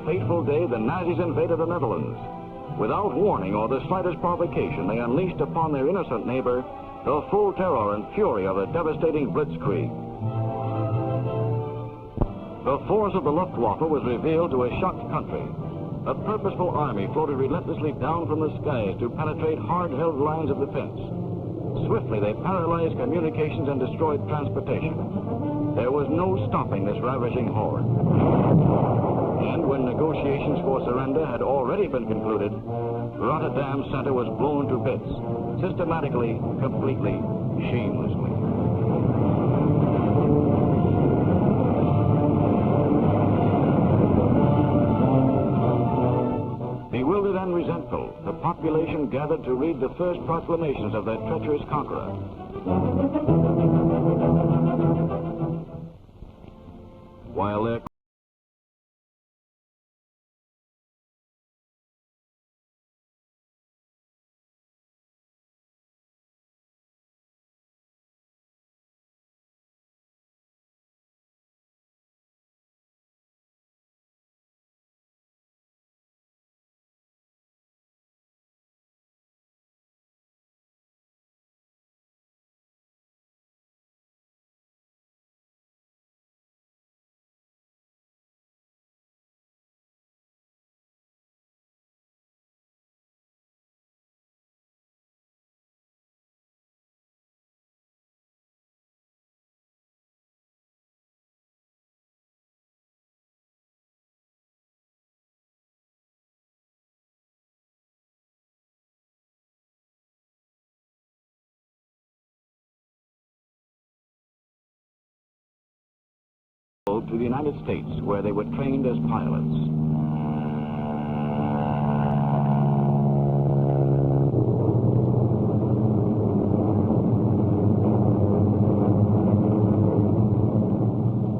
fateful day the Nazis invaded the Netherlands. Without warning or the slightest provocation, they unleashed upon their innocent neighbor the full terror and fury of a devastating blitzkrieg. The force of the Luftwaffe was revealed to a shocked country. A purposeful army floated relentlessly down from the skies to penetrate hard-held lines of defense. Swiftly, they paralyzed communications and destroyed transportation. There was no stopping this ravaging horde. And when negotiations for surrender had already been concluded, Rotterdam Center was blown to bits, systematically, completely, shamelessly. Bewildered and resentful, the population gathered to read the first proclamations of their treacherous conqueror. While their to the United States, where they were trained as pilots.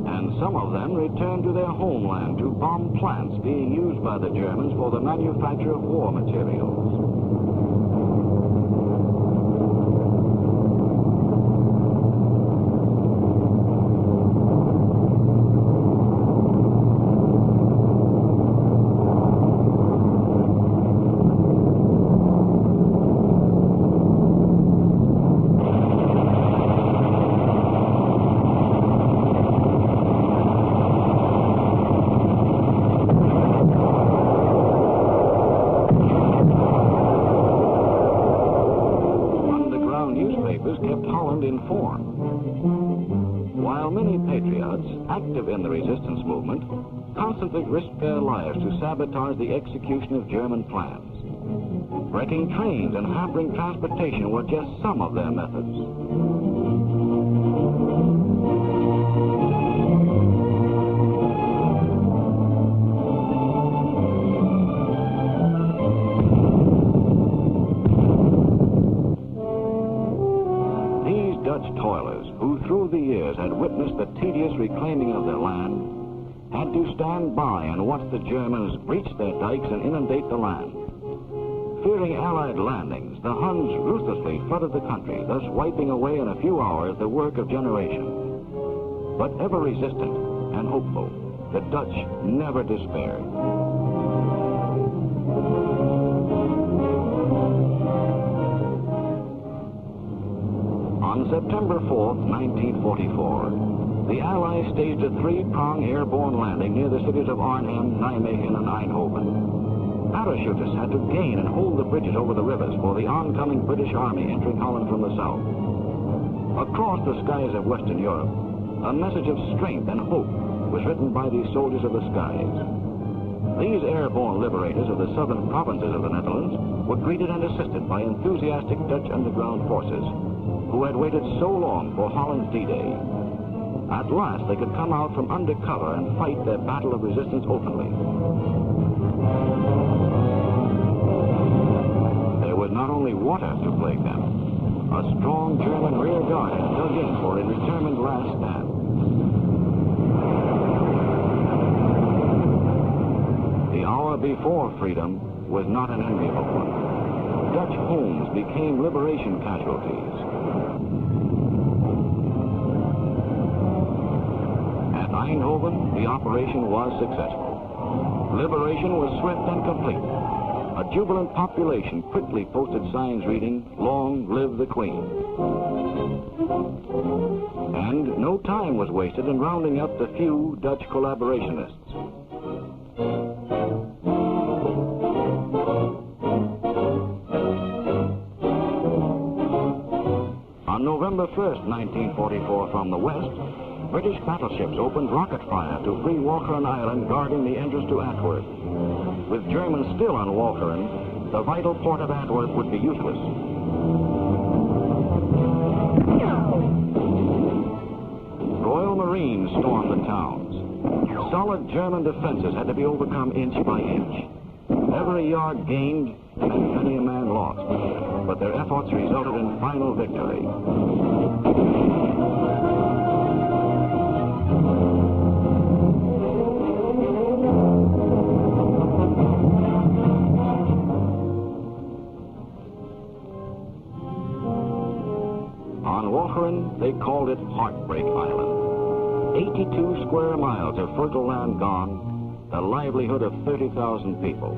And some of them returned to their homeland to bomb plants being used by the Germans for the manufacture of war materials. While many patriots, active in the resistance movement, constantly risked their lives to sabotage the execution of German plans. Wrecking trains and hampering transportation were just some of their methods. Toilers who through the years had witnessed the tedious reclaiming of their land had to stand by and watch the Germans breach their dikes and inundate the land. Fearing Allied landings, the Huns ruthlessly flooded the country, thus wiping away in a few hours the work of generations. But ever resistant and hopeful, the Dutch never despaired. On September 4th, 1944, the Allies staged a three-prong airborne landing near the cities of Arnhem, Nijmegen, and Eindhoven. Parachutists had to gain and hold the bridges over the rivers for the oncoming British Army entering Holland from the south. Across the skies of Western Europe, a message of strength and hope was written by these soldiers of the skies. These airborne liberators of the southern provinces of the Netherlands were greeted and assisted by enthusiastic Dutch underground forces, who had waited so long for Holland's D-Day. At last, they could come out from under cover and fight their battle of resistance openly. There was not only water to plague them. A strong German rear guard had dug in for a determined last stand. The hour before freedom was not an enviable one. Dutch homes became liberation casualties. At Eindhoven, the operation was successful. Liberation was swift and complete. A jubilant population quickly posted signs reading, "Long live the Queen." And no time was wasted in rounding up the few Dutch collaborationists. On November 1st, 1944, from the west, British battleships opened rocket fire to free Walcheren Island, guarding the entrance to Antwerp. With Germans still on Walcheren, the vital port of Antwerp would be useless. Royal Marines stormed the towns. Solid German defenses had to be overcome inch by inch. Every yard gained and many a man lost, but their efforts resulted in final victory. On Walcheren, they called it Heartbreak Island. 82 square miles of fertile land gone, the livelihood of 30,000 people.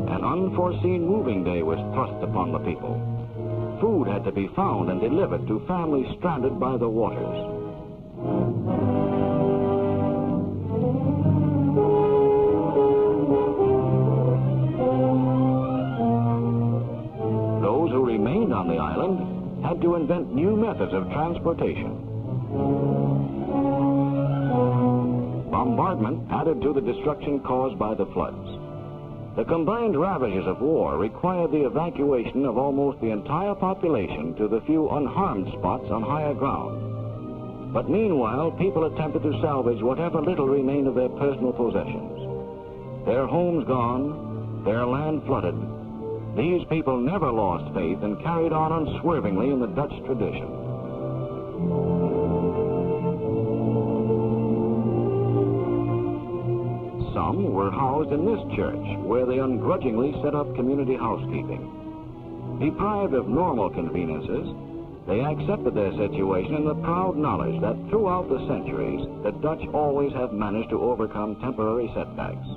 An unforeseen moving day was thrust upon the people. Food had to be found and delivered to families stranded by the waters. Those who remained on the island had to invent new methods of transportation. Bombardment added to the destruction caused by the floods. The combined ravages of war required the evacuation of almost the entire population to the few unharmed spots on higher ground. But meanwhile, people attempted to salvage whatever little remained of their personal possessions. Their homes gone, their land flooded, these people never lost faith and carried on unswervingly in the Dutch tradition. Some were housed in this church, where they ungrudgingly set up community housekeeping. Deprived of normal conveniences, they accepted their situation in the proud knowledge that throughout the centuries, the Dutch always have managed to overcome temporary setbacks.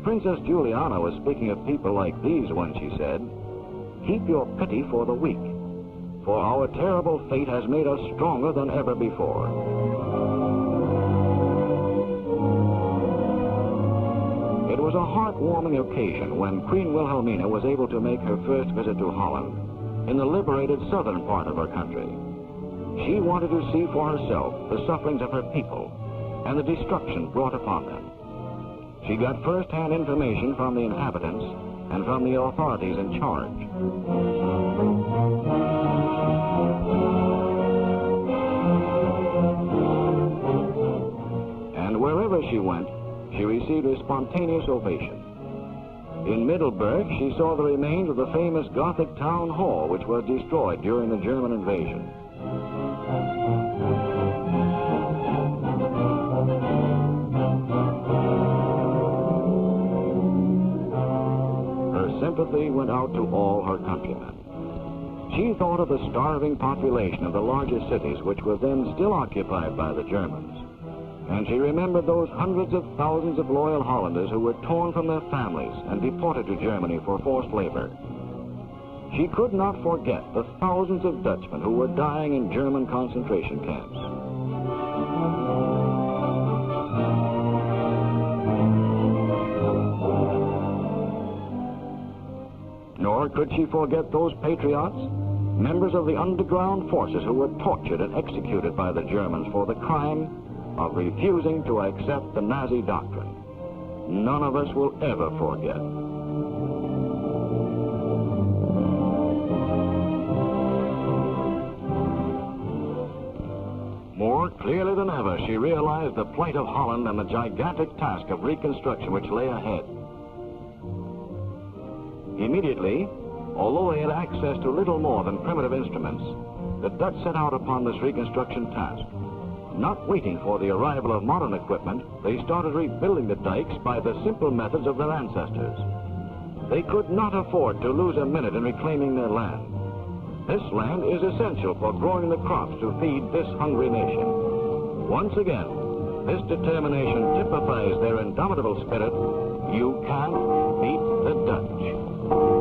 Princess Juliana was speaking of people like these when she said, "Keep your pity for the weak, for our terrible fate has made us stronger than ever before." It was a heartwarming occasion when Queen Wilhelmina was able to make her first visit to Holland, in the liberated southern part of her country. She wanted to see for herself the sufferings of her people and the destruction brought upon them. She got first-hand information from the inhabitants and from the authorities in charge. And wherever she went, she received a spontaneous ovation. In Middelburg, she saw the remains of the famous Gothic town hall, which was destroyed during the German invasion. Her sympathy went out to all her countrymen. She thought of the starving population of the largest cities, which were then still occupied by the Germans. And she remembered those hundreds of thousands of loyal Hollanders who were torn from their families and deported to Germany for forced labor. She could not forget the thousands of Dutchmen who were dying in German concentration camps. Nor could she forget those patriots, members of the underground forces who were tortured and executed by the Germans for the crime of refusing to accept the Nazi doctrine. None of us will ever forget. More clearly than ever, she realized the plight of Holland and the gigantic task of reconstruction which lay ahead. Immediately, although they had access to little more than primitive instruments, the Dutch set out upon this reconstruction task. Not waiting for the arrival of modern equipment, they started rebuilding the dikes by the simple methods of their ancestors. They could not afford to lose a minute in reclaiming their land. This land is essential for growing the crops to feed this hungry nation. Once again, this determination typifies their indomitable spirit. You can't beat the Dutch.